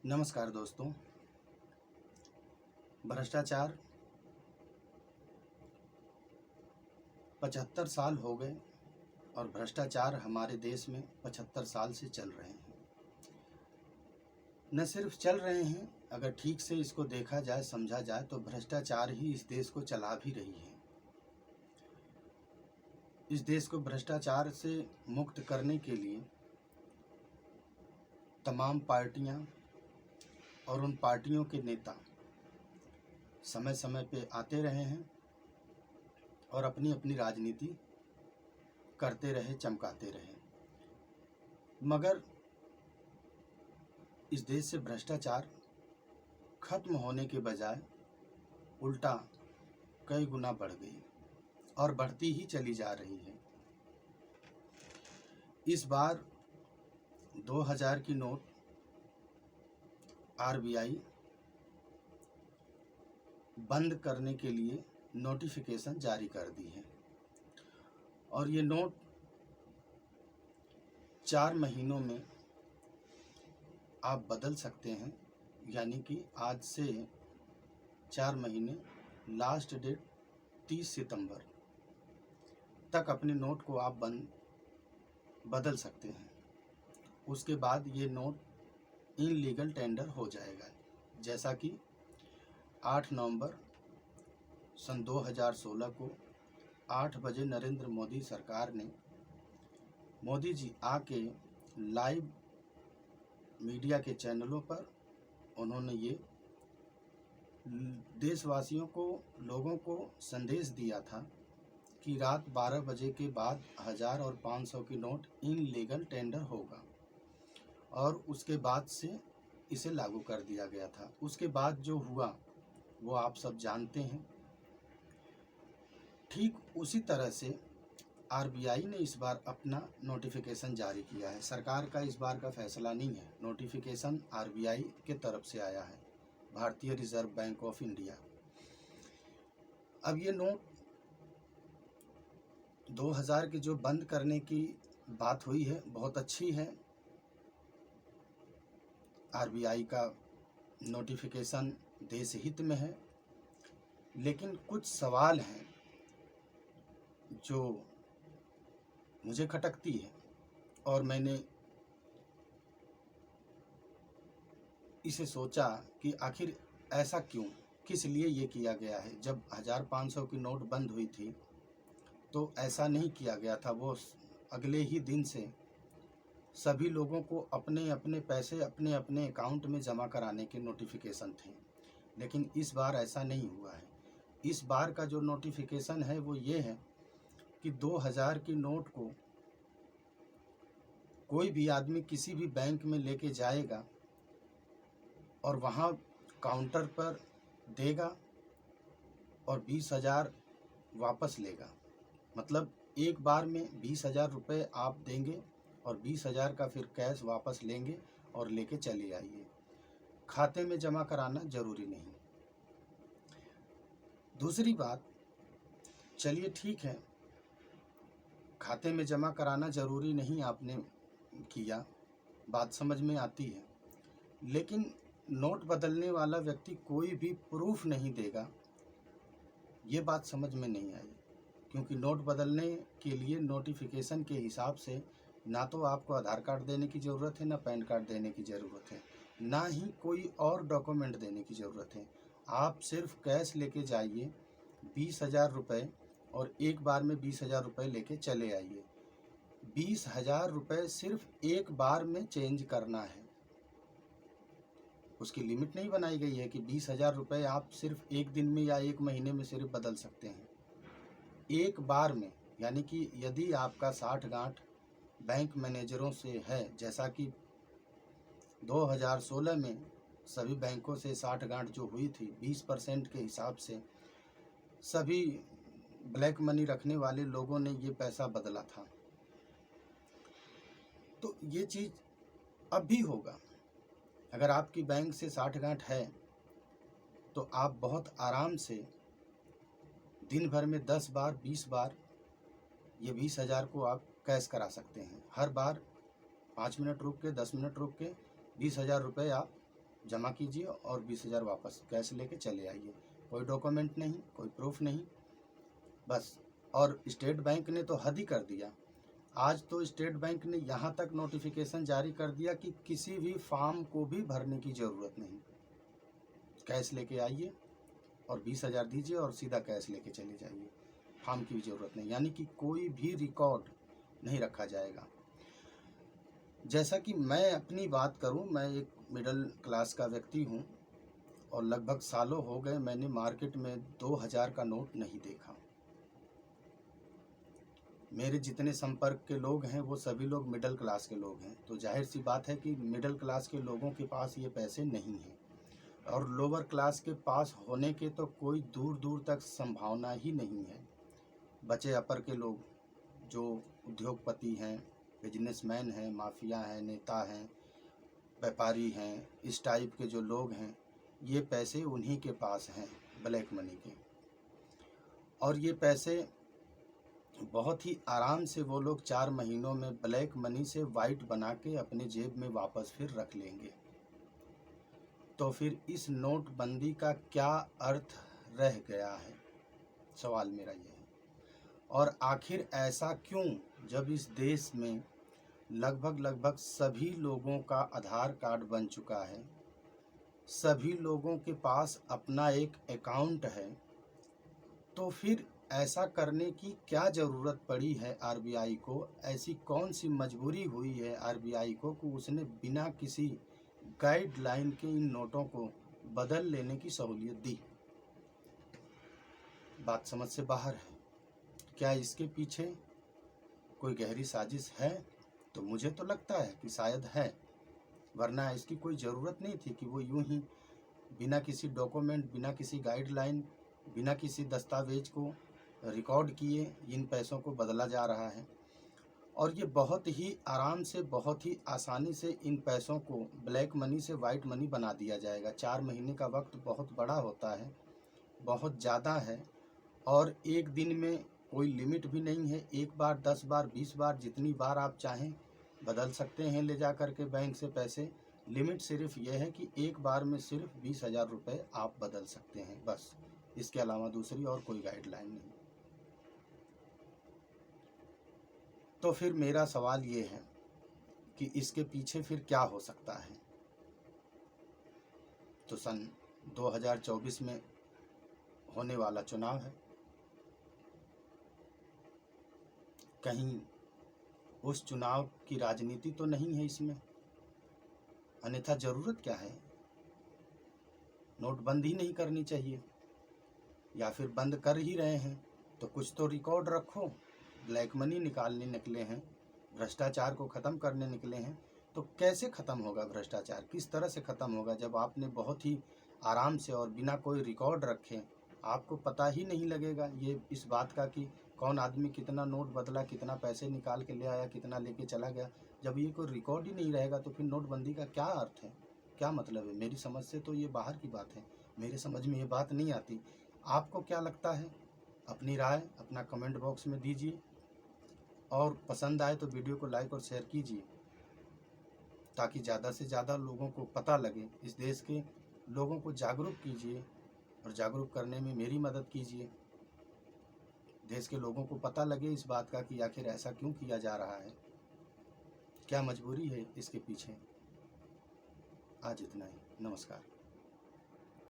नमस्कार दोस्तों। भ्रष्टाचार 75 साल हो गए और भ्रष्टाचार हमारे देश में 75 साल से चल रहे हैं। न सिर्फ चल रहे हैं, अगर ठीक से इसको देखा जाए, समझा जाए तो भ्रष्टाचार ही इस देश को चला भी रही है। इस देश को भ्रष्टाचार से मुक्त करने के लिए तमाम पार्टियां और उन पार्टियों के नेता समय समय पे आते रहे हैं और अपनी अपनी राजनीति करते रहे, चमकाते रहे, मगर इस देश से भ्रष्टाचार खत्म होने के बजाय उल्टा कई गुना बढ़ गई और बढ़ती ही चली जा रही है। इस बार 2000 की नोट आरबीआई बंद करने के लिए नोटिफिकेशन जारी कर दी है और ये नोट 4 महीनों में आप बदल सकते हैं, यानी कि आज से 4 महीने, लास्ट डेट 30 सितंबर तक अपने नोट को आप बदल सकते हैं। उसके बाद ये नोट इनलीगल टेंडर हो जाएगा। जैसा कि 8 नवंबर सन 2016 को 8 बजे नरेंद्र मोदी सरकार ने, मोदी जी आके लाइव मीडिया के चैनलों पर उन्होंने ये देशवासियों को, लोगों को संदेश दिया था कि रात 12 बजे के बाद 1000 और 500 की नोट इनलीगल टेंडर होगा और उसके बाद से इसे लागू कर दिया गया था। उसके बाद जो हुआ वो आप सब जानते हैं। ठीक उसी तरह से आरबीआई ने इस बार अपना नोटिफिकेशन जारी किया है। सरकार का इस बार का फैसला नहीं है, नोटिफिकेशन आरबीआई के तरफ से आया है, भारतीय रिजर्व बैंक ऑफ इंडिया। अब ये नोट 2000 की जो बंद करने की बात हुई है, बहुत अच्छी है। आरबीआई का नोटिफिकेशन देश हित में है, लेकिन कुछ सवाल हैं जो मुझे खटकती है और मैंने इसे सोचा कि आखिर ऐसा क्यों, किस लिए ये किया गया है। जब 1500 की नोट बंद हुई थी तो ऐसा नहीं किया गया था। वो अगले ही दिन से सभी लोगों को अपने अपने पैसे अपने अपने अकाउंट में जमा कराने के नोटिफिकेशन थे, लेकिन इस बार ऐसा नहीं हुआ है। इस बार का जो नोटिफिकेशन है वो ये है कि 2000 की नोट को कोई भी आदमी किसी भी बैंक में लेके जाएगा और वहाँ काउंटर पर देगा और 20,000 वापस लेगा। मतलब एक बार में 20,000 रुपये आप देंगे और 20,000 का फिर कैश वापस लेंगे और लेके चले आइए। खाते में जमा कराना जरूरी नहीं। दूसरी बात, चलिए ठीक है, खाते में जमा कराना जरूरी नहीं आपने किया, बात समझ में आती है, लेकिन नोट बदलने वाला व्यक्ति कोई भी प्रूफ नहीं देगा, ये बात समझ में नहीं आई। क्योंकि नोट बदलने के लिए नोटिफिकेशन के हिसाब से ना तो आपको आधार कार्ड देने की ज़रूरत है, ना पैन कार्ड देने की ज़रूरत है, ना ही कोई और डॉक्यूमेंट देने की ज़रूरत है। आप सिर्फ कैश लेके जाइए 20,000 रुपये और एक बार में 20,000 रुपये लेके चले आइए। 20,000 रुपये सिर्फ एक बार में चेंज करना है। उसकी लिमिट नहीं बनाई गई है कि 20,000 रुपये आप सिर्फ एक दिन में या एक महीने में सिर्फ बदल सकते हैं। एक बार में, यानी कि यदि आपका 60 गांठ बैंक मैनेजरों से है, जैसा कि 2016 में सभी बैंकों से 60 गांठ जो हुई थी, 20% के हिसाब से सभी ब्लैक मनी रखने वाले लोगों ने ये पैसा बदला था। तो ये चीज़ अब भी होगा। अगर आपकी बैंक से 60 गांठ है तो आप बहुत आराम से दिन भर में 10 बार 20 बार ये 20,000 को आप कैश करा सकते हैं। हर बार 5 मिनट रुक के, 10 मिनट रुक के 20,000 रुपये आप जमा कीजिए और 20,000 वापस कैश लेके चले आइए। कोई डॉक्यूमेंट नहीं, कोई प्रूफ नहीं, बस। और स्टेट बैंक ने तो हद ही कर दिया। आज तो स्टेट बैंक ने यहाँ तक नोटिफिकेशन जारी कर दिया कि किसी भी फॉर्म को भी भरने की ज़रूरत नहीं, कैश लेके आइए और 20,000 दीजिए और सीधा कैश लेके चले जाइए, फॉर्म की भी ज़रूरत नहीं। यानी कि कोई भी रिकॉर्ड नहीं रखा जाएगा। जैसा कि मैं अपनी बात करूं, मैं एक मिडिल क्लास का व्यक्ति हूं और लगभग सालों हो गए मैंने मार्केट में 2,000 का नोट नहीं देखा। मेरे जितने संपर्क के लोग हैं वो सभी लोग मिडिल क्लास के लोग हैं, तो जाहिर सी बात है कि मिडिल क्लास के लोगों के पास ये पैसे नहीं हैं और लोअर क्लास के पास होने के तो कोई दूर दूर तक संभावना ही नहीं है। बचे अपर के लोग जो उद्योगपति हैं, बिजनेसमैन हैं, माफिया हैं, नेता हैं, व्यापारी हैं, इस टाइप के जो लोग हैं, ये पैसे उन्हीं के पास हैं, ब्लैक मनी के। और ये पैसे बहुत ही आराम से वो लोग 4 महीनों में ब्लैक मनी से वाइट बना के अपने जेब में वापस फिर रख लेंगे। तो फिर इस नोटबंदी का क्या अर्थ रह गया है, सवाल मेरा ये है। और आखिर ऐसा क्यों, जब इस देश में लगभग सभी लोगों का आधार कार्ड बन चुका है, सभी लोगों के पास अपना एक अकाउंट है, तो फिर ऐसा करने की क्या ज़रूरत पड़ी है आरबीआई को? ऐसी कौन सी मजबूरी हुई है आरबीआई को कि उसने बिना किसी गाइडलाइन के इन नोटों को बदल लेने की सहूलियत दी? बात समझ से बाहर है। क्या इसके पीछे कोई गहरी साजिश है? तो मुझे तो लगता है कि शायद है, वरना इसकी कोई ज़रूरत नहीं थी कि वो यूं ही बिना किसी डॉक्यूमेंट, बिना किसी गाइडलाइन, बिना किसी दस्तावेज को रिकॉर्ड किए इन पैसों को बदला जा रहा है। और ये बहुत ही आराम से, बहुत ही आसानी से इन पैसों को ब्लैक मनी से वाइट मनी बना दिया जाएगा। 4 महीने का वक्त बहुत बड़ा होता है, बहुत ज़्यादा है, और एक दिन में कोई लिमिट भी नहीं है। 1 बार, 10 बार, 20 बार, जितनी बार आप चाहें बदल सकते हैं ले जा कर के बैंक से पैसे। लिमिट सिर्फ यह है कि एक बार में सिर्फ 20,000 रुपये आप बदल सकते हैं, बस। इसके अलावा दूसरी और कोई गाइडलाइन नहीं। तो फिर मेरा सवाल ये है कि इसके पीछे फिर क्या हो सकता है? तो सन 2024 में होने वाला चुनाव है, कहीं उस चुनाव की राजनीति तो नहीं है इसमें? अन्यथा ज़रूरत क्या है? नोटबंदी नहीं करनी चाहिए, या फिर बंद कर ही रहे हैं तो कुछ तो रिकॉर्ड रखो। ब्लैक मनी निकालने निकले हैं, भ्रष्टाचार को ख़त्म करने निकले हैं, तो कैसे ख़त्म होगा भ्रष्टाचार? किस तरह से ख़त्म होगा जब आपने बहुत ही आराम से और बिना कोई रिकॉर्ड रखे, आपको पता ही नहीं लगेगा ये इस बात का कि कौन आदमी कितना नोट बदला, कितना पैसे निकाल के ले आया, कितना लेके चला गया। जब ये कोई रिकॉर्ड ही नहीं रहेगा तो फिर नोटबंदी का क्या अर्थ है, क्या मतलब है? मेरी समझ से तो ये बाहर की बात है, मेरे समझ में ये बात नहीं आती। आपको क्या लगता है? अपनी राय अपना कमेंट बॉक्स में दीजिए, और पसंद आए तो वीडियो को लाइक और शेयर कीजिए, ताकि ज़्यादा से ज़्यादा लोगों को पता लगे। इस देश के लोगों को जागरूक कीजिए और जागरूक करने में मेरी मदद कीजिए। देश के लोगों को पता लगे इस बात का कि आखिर ऐसा क्यों किया जा रहा है, क्या मजबूरी है इसके पीछे। आज इतना ही, नमस्कार।